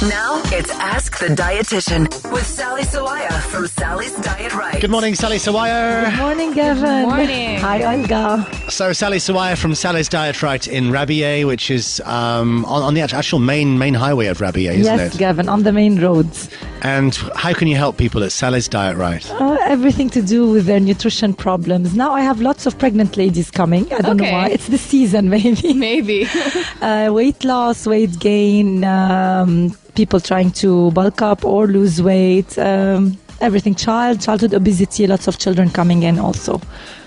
Now it's Ask the Dietitian with Sally Sawaya from Sally's Diet Right. Good morning, Sally Sawaya. Good morning, Gavin. Good morning. Hi, Olga. So, Sally Sawaya from Sally's Diet Right in Rabier, which is on the actual main highway of Rabier, isn't Yes, it? Gavin, on the main roads. And how can you help people at Sally's Diet Right? Everything to do with their nutrition problems. Now I have lots of pregnant ladies coming. I don't know why. It's the season, maybe. Maybe. Weight loss, weight gain, people trying to bulk up or lose weight, everything. Childhood obesity, lots of children coming in also.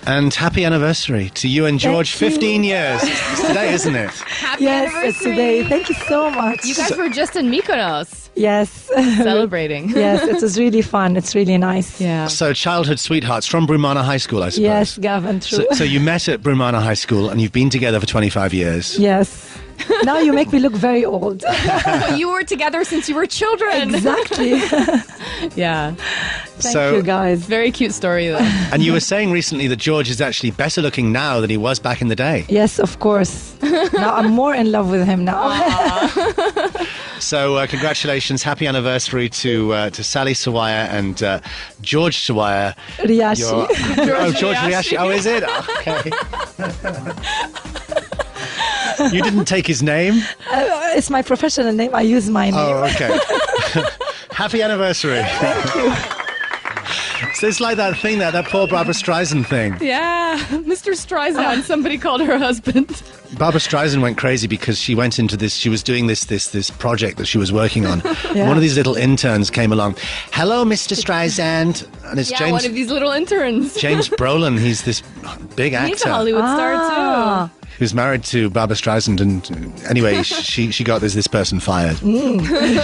And happy anniversary to you and George. Thank you. 15 years. It's today, isn't it? Happy Yes, anniversary. it's today. Thank you so much. You guys were just in Mykonos Yes. celebrating. Yes, it was really fun. It's really nice. Yeah. So, childhood sweethearts from Brumana High School, I suppose. Yes, Gavin, true. So you met at Brumana High School and you've been together for 25 years. Yes. Now you make me look very old. But you were together since you were children. Exactly. Yeah. Thank you, guys. Very cute story, though. And you were saying recently that George is actually better looking now than he was back in the day. Yes, of course. Now I'm more in love with him now. So congratulations, happy anniversary to Sally Sawaya and George Sawaya. Riyashi. George Riyashi. Oh, is it? Okay. You didn't take his name? It's my professional name. I use my name. Oh, okay. Happy anniversary. Thank you. So it's like that thing that poor Barbara Streisand thing. Yeah. Mr. Streisand, somebody called her husband. Barbara Streisand went crazy because she went into this, she was doing this project that she was working on. Yeah. One of these little interns came along. Hello, Mr. Streisand. And it's Yeah, one of these little interns. James Brolin. He's this big actor. He's a Hollywood star, too. He was married to Barbara Streisand, and anyway, she got this person fired.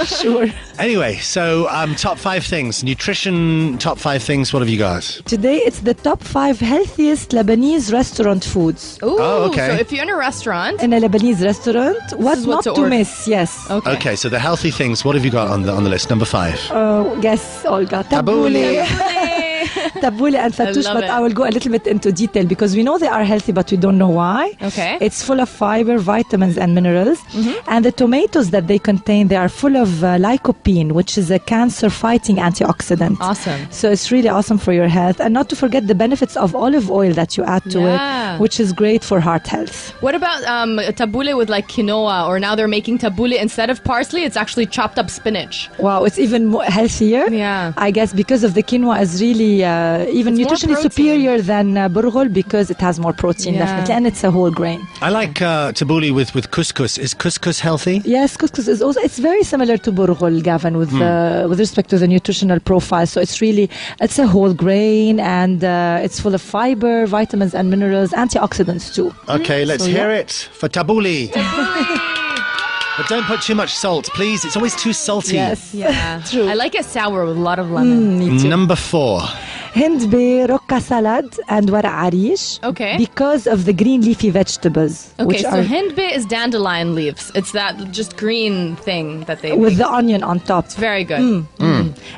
Sure. Anyway, so top 5 things. Nutrition, top 5 things. What have you got? Today it's the top 5 healthiest Lebanese restaurant foods. Ooh, Oh, okay. So if you're in a restaurant, In a Lebanese restaurant, what is not what to to order. miss, yes. Okay, so the healthy things. What have you got on the list? Number 5. Yes, Olga. Tabbouleh. Tabbouleh and fattoush, love but it. I will go a little bit into detail because we know they are healthy, but we don't know why. Okay. It's full of fiber, vitamins, and minerals. And the tomatoes that they contain, they are full of lycopene, which is a cancer-fighting antioxidant. Awesome. So it's really awesome for your health. And not to forget the benefits of olive oil that you add to Yeah. it, which is great for heart health. What about tabbouleh with like quinoa? Or now they're making tabbouleh instead of parsley, it's actually chopped up spinach. Wow, it's even more healthier. Yeah. I guess because of the quinoa is really even It's more nutritionally protein. superior than burghul because it has more protein, Yeah. definitely, and it's a whole grain. I like tabbouleh with couscous. Is couscous healthy? Yes, couscous is also, it's very similar to burghul, Gavin, with respect to the nutritional profile. So it's a whole grain and it's full of fiber, vitamins and minerals, antioxidants too. Okay, let's So, hear yeah. it for tabbouleh. But don't put too much salt, please. It's always too salty. Yes, Yeah. true. I like it sour with a lot of lemon. Me too. Number 4. Hindbeh, rocca salad and wara arish. Okay. Because of the green leafy vegetables. Okay, which so are hindbeh is dandelion leaves. It's that just green thing that they with make. the onion on top. It's very good.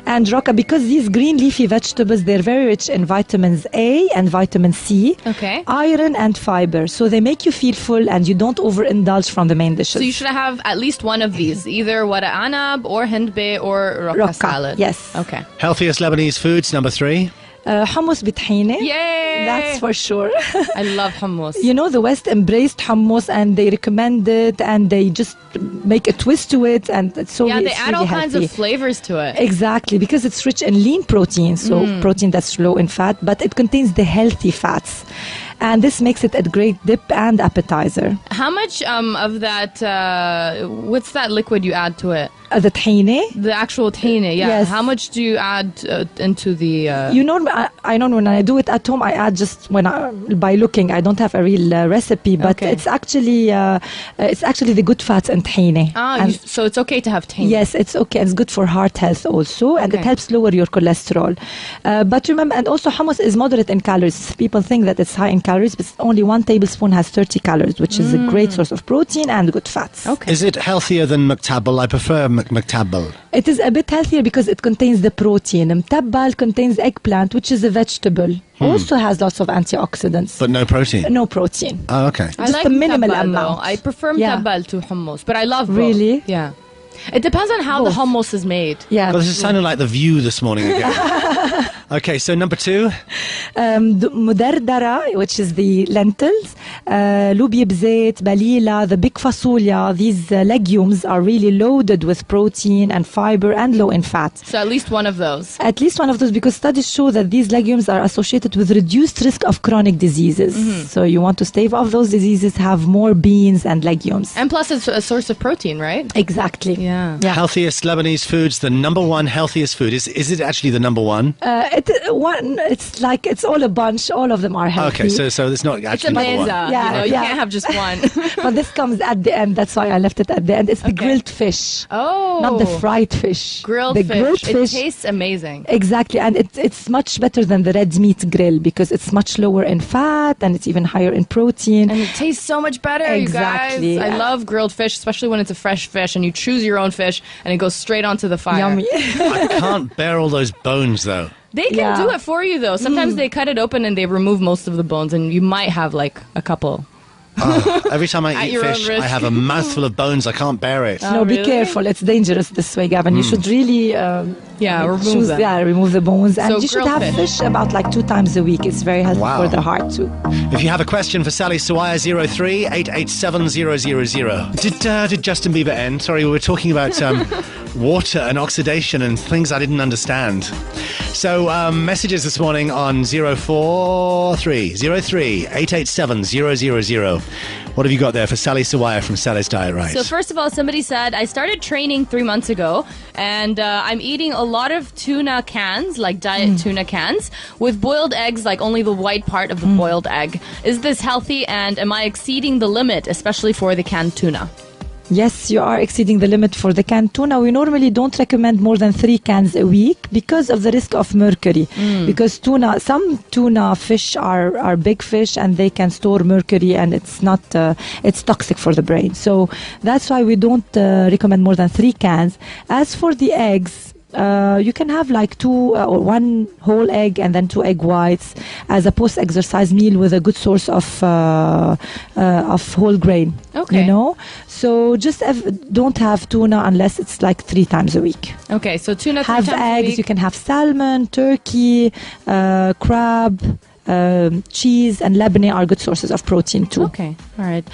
And rocca, because these green leafy vegetables, they're very rich in vitamins A and vitamin C, Okay. iron and fiber. So they make you feel full and you don't overindulge from the main dishes. So you should have at least one of these, either wara anab or hindbeh or rocca Rocca, salad. yes. Okay. Healthiest Lebanese foods, number 3. Hummus b'tahine. Yay! That's for sure. I love hummus. You know, the West embraced hummus and they recommend it and they just make a twist to it and it's so Yeah, they it's add really all kinds healthy. of flavors to it. Exactly, because it's rich in lean protein, so protein that's low in fat, but it contains the healthy fats. And this makes it a great dip and appetizer. How much of that, what's that liquid you add to it? The tahine, The actual tahine, yeah. Yes. How much do you add into the... you know, I know when I do it at home, I add just by looking. I don't have a real recipe, but Okay. it's actually the good fats in tahine. And so it's okay to have tahine. yes, it's okay. It's good for heart health also, and it Okay. helps lower your cholesterol. But remember, and also hummus is moderate in calories. People think that it's high in calories, but only 1 tablespoon has 30 calories, which is a great source of protein and good fats. Okay. Is it healthier than muktabal? I prefer muktabal. It is a bit healthier because it contains the protein. Mtabbal contains eggplant, which is a vegetable. Also has lots of antioxidants. But no protein? No protein. Oh, okay. I Just like a minimal mtabbal, amount. though. I prefer Yeah. mtabbal to hummus, but I love both. Really? Yeah. It depends on how the hummus is made. Yeah. Well, this is sounding like The View this morning again. Okay, so number 2. Mudardara, which is the lentils, lubia bzeit, balila, the big fasulia. These legumes are really loaded with protein and fiber and low in fat. So at least one of those. At least one of those, because studies show that these legumes are associated with reduced risk of chronic diseases. So you want to stave off those diseases, have more beans and legumes. And plus it's a source of protein, right? Exactly. Yeah. Healthiest Lebanese foods, the number 1 healthiest food. Is it actually the number 1? It's like it's all a bunch. All of them are healthy. Okay, so it's not It's a actually number 1. meza. Yeah, You yeah. can't have just one. But this comes at the end. That's why I left it at the end. It's the grilled fish, Oh. not the fried fish. Grilled the fish. Grilled It fish. tastes amazing. Exactly, and it's much better than the red meat grill because it's much lower in fat and it's even higher in protein. And it tastes so much better, Exactly, you guys. I yeah. love grilled fish, especially when it's a fresh fish and you choose your own fish and it goes straight onto the fire. Yummy. I can't bear all those bones, though. They can Yeah. do it for you, though. Sometimes they cut it open and they remove most of the bones, and you might have like a couple. Every time I At eat your own fish, risk. I have a mouthful of bones. I can't bear it. No, be really? careful. It's dangerous this way, Gavin. You should really remove them. remove the bones, and So you should grilled have fish. fish about like 2 times a week. It's very healthy Wow. for the heart too. If you have a question for Sally, Sawaya 03 887 000. Did Justin Bieber end? Sorry, we were talking about water and oxidation and things I didn't understand. So messages this morning on 043 887 000. What have you got there for Sally Sawaya from Sally's Diet Right? So first of all, somebody said, I started training 3 months ago, and I'm eating a lot of tuna cans, like diet tuna cans, with boiled eggs, like only the white part of the boiled egg. Is this healthy, and am I exceeding the limit, especially for the canned tuna? Yes, you are exceeding the limit for the canned tuna. We normally don't recommend more than 3 cans a week because of the risk of mercury. Because some tuna fish are big fish and they can store mercury, and it's toxic for the brain. So that's why we don't recommend more than 3 cans. As for the eggs, you can have like 2 or 1 whole egg and then 2 egg whites as a post-exercise meal with a good source of whole grain. Okay. You know, so just don't have tuna unless it's like 3 times a week. Okay, so tuna 3 Have times a eggs. week. You can have salmon, turkey, crab. Cheese and Lebanon are good sources of protein too. Okay, all right.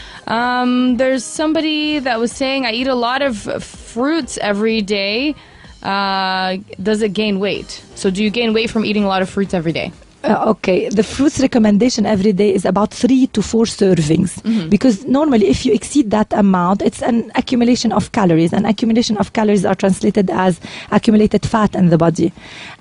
There's somebody that was saying, I eat a lot of fruits every day. Does it gain weight? So do you gain weight from eating a lot of fruits every day? Okay, the fruits recommendation every day is about 3 to 4 servings because normally if you exceed that amount, it's an accumulation of calories, and accumulation of calories are translated as accumulated fat in the body.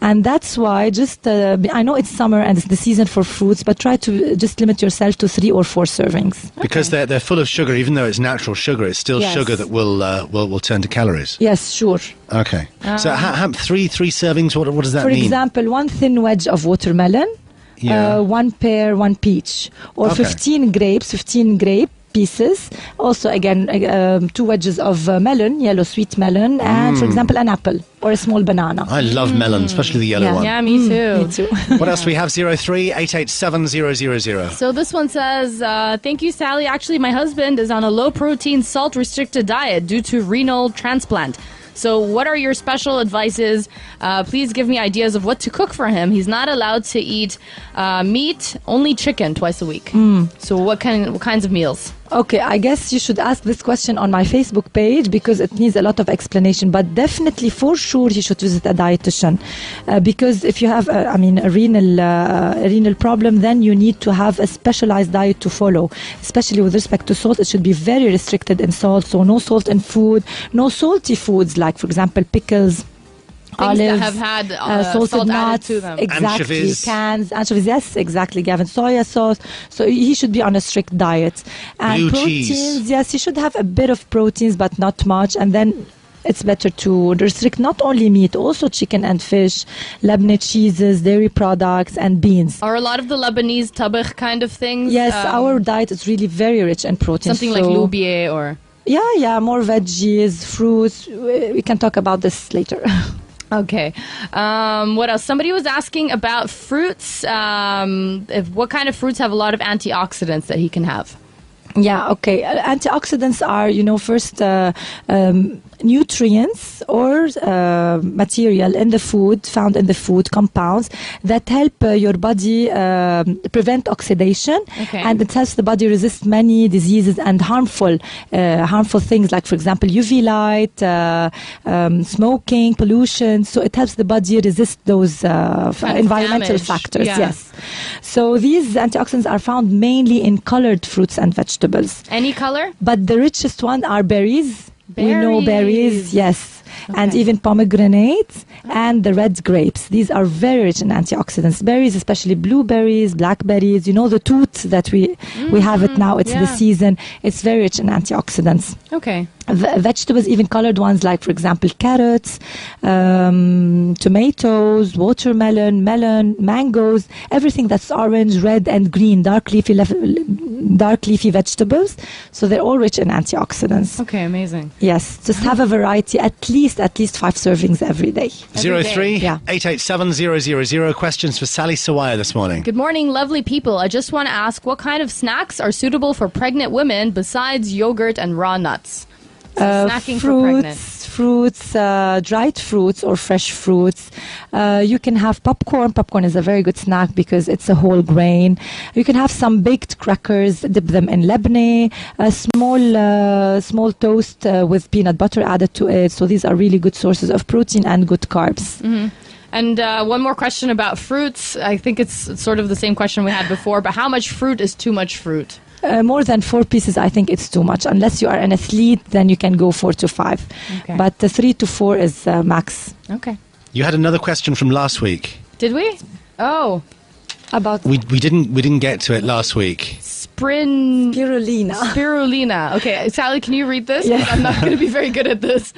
And that's why just, I know it's summer and it's the season for fruits, but try to just limit yourself to 3 or 4 servings. Because they're full of sugar, even though it's natural sugar, it's still Yes. sugar that will turn to calories. Yes, sure. Okay. So three servings, what does that For mean? example, 1 thin wedge of watermelon, Yeah. 1 pear, 1 peach, or Okay. 15 grape pieces. Also, again, 2 wedges of melon, yellow sweet melon, and for example, an apple or a small banana. I love melon, especially the yellow Yeah. one. Yeah, me too. Me too. What else do we have? 03 887 000. So this one says, thank you, Sally. Actually, my husband is on a low-protein, salt-restricted diet due to renal transplant. So what are your special advices? Please give me ideas of what to cook for him. He's not allowed to eat meat, only chicken twice a week. So what kinds of meals? Okay, I guess you should ask this question on my Facebook page because it needs a lot of explanation. But definitely, for sure, he should visit a dietitian because if you have, a renal problem, then you need to have a specialized diet to follow. Especially with respect to salt, it should be very restricted in salt. So no salt in food, no salty foods like, for example, pickles. Things Olives, that have had salted salt added nuts, to them. exactly, Anchovies. cans, anchovies, yes, exactly, Gavin, soya sauce. So he should be on a strict diet. And Blue proteins, cheese. yes, he should have a bit of proteins, but not much. And then it's better to restrict not only meat, also chicken and fish, Lebanese cheeses, dairy products, and beans. Are a lot of the Lebanese tabakh kind of things? Yes, our diet is really very rich in protein. Something like loubie or... Yeah, more veggies, fruits. We can talk about this later. Okay. What else? Somebody was asking about fruits. What kind of fruits have a lot of antioxidants that he can have? Yeah, okay. Antioxidants are, first nutrients or material in the food, found in the food, compounds that help your body prevent oxidation, and it helps the body resist many diseases and harmful things like, for example, UV light, smoking, pollution. So it helps the body resist those environmental factors. Yes. So these antioxidants are found mainly in colored fruits and vegetables. Any color? But the richest one are berries. We know berries, yes. And even pomegranates and the red grapes. These are very rich in antioxidants. Berries, especially blueberries, blackberries. You know, the tooth that we have it now. It's the season. It's very rich in antioxidants. Okay. Vegetables, even colored ones like, for example, carrots, tomatoes, watermelon, melon, mangoes, everything that's orange, red, and green, dark leafy vegetables. So they're all rich in antioxidants. Okay, amazing. Yes, just have a variety, at least 5 servings every day. 03-887-000. Questions for Sally Sawaya this morning. Good morning, lovely people. I just want to ask, what kind of snacks are suitable for pregnant women besides yogurt and raw nuts? So snacking for pregnant. Fruits, dried fruits or fresh fruits. You can have popcorn. Popcorn is a very good snack because it's a whole grain. You can have some baked crackers, dip them in lebne, a small toast with peanut butter added to it. So these are really good sources of protein and good carbs. Mm-hmm. And one more question about fruits. I think it's sort of the same question we had before, but how much fruit is too much fruit? More than 4 pieces, I think it's too much. Unless you are an athlete, then you can go 4 to 5. Okay. But 3 to 4 is max. Okay. You had another question from last week. Did we? Oh. About we didn't get to it last week. Spirulina. Okay, Sally, can you read this? Yeah. I'm not going to be very good at this.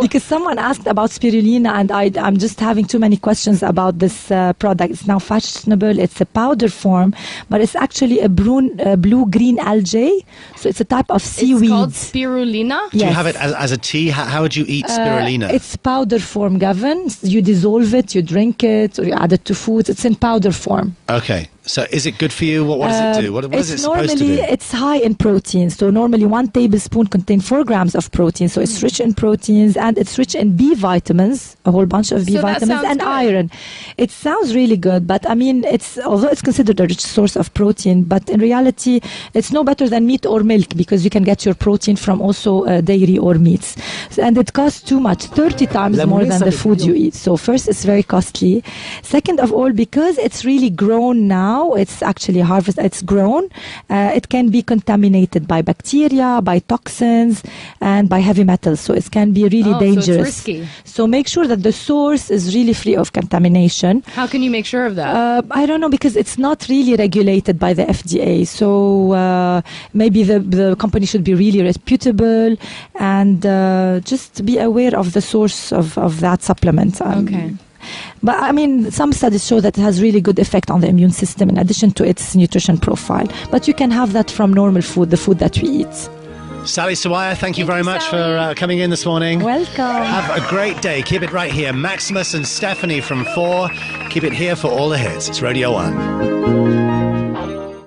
Because someone asked about spirulina, and I'm just having too many questions about this product. It's now fashionable. It's a powder form, but it's actually a blue-green algae. So it's a type of seaweed. It's called spirulina? Yes. Do you have it as a tea? How would you eat spirulina? It's powder form, Gavin. You dissolve it, you drink it, or you add it to food. It's in powder form. Okay. So is it good for you? What does it do? What is it supposed to do? It's high in protein. So normally 1 tablespoon contains 4 grams of protein. So it's rich in proteins, and it's rich in B vitamins, a whole bunch of B vitamins, and iron. It sounds really good, but I mean, although it's considered a rich source of protein, but in reality, it's no better than meat or milk because you can get your protein from also dairy or meats. And it costs too much, 30 times more than the food you eat. So first, it's very costly. Second of all, because it's really grown now, it's actually it's grown. It can be contaminated by bacteria, by toxins, and by heavy metals. So it can be really dangerous. So it's risky. So make sure that the source is really free of contamination. How can you make sure of that? I don't know, because it's not really regulated by the FDA. So maybe the company should be really reputable, and just be aware of the source of that supplement. Okay. But I mean, some studies show that it has really good effect on the immune system in addition to its nutrition profile. But you can have that from normal food, the food that we eat. Sally Sawaya, thank you very much for coming in this morning. Welcome. Have a great day. Keep it right here. Maximus and Stephanie from 4. Keep it here for all the hits. It's Radio 1.